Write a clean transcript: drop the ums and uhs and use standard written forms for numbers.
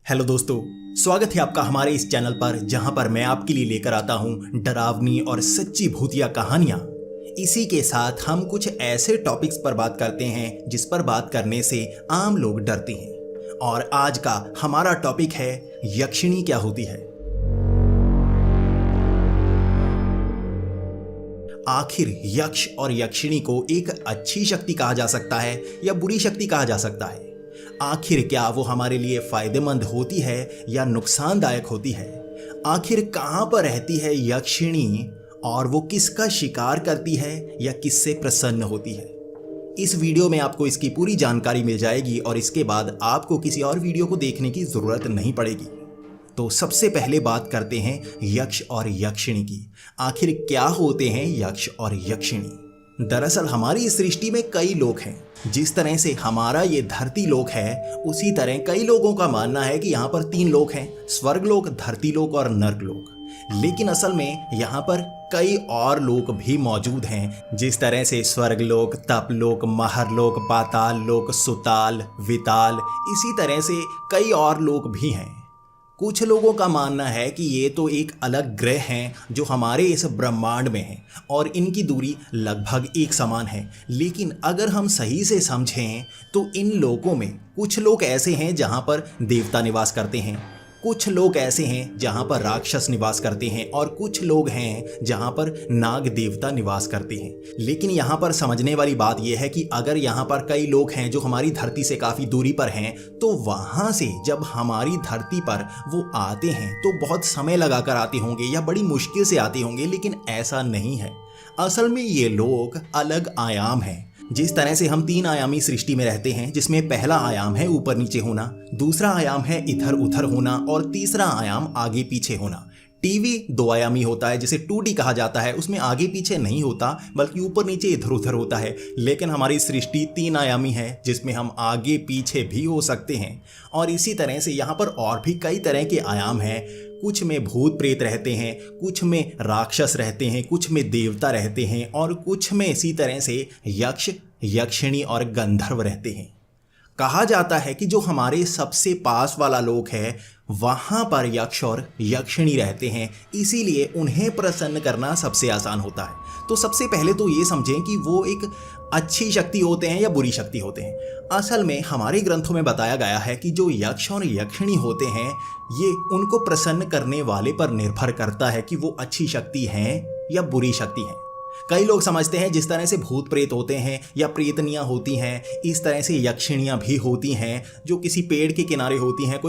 Hello दोस्तों, स्वागत है आपका हमारे इस चैनल पर जहां पर मैं आपके लिए लेकर आता हूं डरावनी और सच्ची भूतिया कहानियां। इसी के साथ हम कुछ ऐसे टॉपिक्स पर बात करते हैं जिस पर बात करने से आम लोग डरते हैं। और आज का हमारा टॉपिक है यक्षिणी क्या होती है। आखिर यक्ष और यक्षिणी को एक अच्छी शक्ति कहा जा सकता है या बुरी शक्ति कहा जा सकता है। आखिर क्या वो हमारे लिए फायदेमंद होती है या नुकसानदायक होती है। आखिर कहाँ पर रहती है यक्षिणी और वो किसका शिकार करती है या किससे प्रसन्न होती है। इस वीडियो में आपको इसकी पूरी जानकारी मिल जाएगी और इसके बाद आपको किसी और वीडियो को देखने की जरूरत नहीं पड़ेगी। तो सबसे पहले बात करते हैं यक्ष और यक्षिणी की। आखिर क्या होते हैं यक्ष और यक्षिणी। दरअसल हमारी इस सृष्टि में कई लोग हैं। जिस तरह से हमारा ये धरती लोक है, उसी तरह कई लोगों का मानना है कि यहाँ पर 3 लोक हैं, स्वर्गलोक, धरती लोक और नर्क लोक। लेकिन असल में यहाँ पर कई और लोक भी मौजूद हैं। जिस तरह से स्वर्गलोक, तपलोक, महरलोक, पाताल लोक, सुताल, विताल, इसी तरह से कई और लोक भी हैं। कुछ लोगों का मानना है कि ये तो एक अलग ग्रह हैं जो हमारे इस ब्रह्मांड में हैं और इनकी दूरी लगभग एक समान है। लेकिन अगर हम सही से समझें तो इन लोकों में कुछ लोग ऐसे हैं जहाँ पर देवता निवास करते हैं, कुछ लोग ऐसे हैं जहाँ पर राक्षस निवास करते हैं और कुछ लोग हैं जहाँ पर नाग देवता निवास करते हैं। लेकिन यहाँ पर समझने वाली बात यह है कि अगर यहाँ पर कई लोग हैं जो हमारी धरती से काफ़ी दूरी पर हैं, तो वहाँ से जब हमारी धरती पर वो आते हैं तो बहुत समय लगा कर आते होंगे या बड़ी मुश्किल से आते होंगे। लेकिन ऐसा नहीं है। असल में ये लोग अलग आयाम हैं। जिस तरह से हम 3 आयामी सृष्टि में रहते हैं, जिसमें पहला आयाम है ऊपर नीचे होना, दूसरा आयाम है इधर उधर होना और तीसरा आयाम आगे पीछे होना। टीवी 2 आयामी होता है जिसे 2D कहा जाता है, उसमें आगे पीछे नहीं होता बल्कि ऊपर नीचे इधर उधर होता है। लेकिन हमारी सृष्टि 3 आयामी है जिसमें हम आगे पीछे भी हो सकते हैं। और इसी तरह से यहाँ पर और भी कई तरह के आयाम हैं। कुछ में भूत प्रेत रहते हैं, कुछ में राक्षस रहते हैं, कुछ में देवता रहते हैं और कुछ में इसी तरह से यक्ष, यक्षिणी और गंधर्व रहते हैं। कहा जाता है कि जो हमारे सबसे पास वाला लोक है वहाँ पर यक्ष और यक्षिणी रहते हैं, इसीलिए उन्हें प्रसन्न करना सबसे आसान होता है। तो सबसे पहले तो ये समझें कि वो एक अच्छी शक्ति होते हैं या बुरी शक्ति होते हैं। असल में हमारे ग्रंथों में बताया गया है कि जो यक्ष और यक्षिणी होते हैं, ये उनको प्रसन्न करने वाले पर निर्भर करता है कि वो अच्छी शक्ति हैं या बुरी शक्ति हैं। कई लोग समझते हैं जिस तरह से भूत प्रेत होते हैं या प्रेतनियाँ होती हैं, इस तरह से यक्षिणियाँ भी होती हैं जो किसी पेड़ के किनारे होती हैं।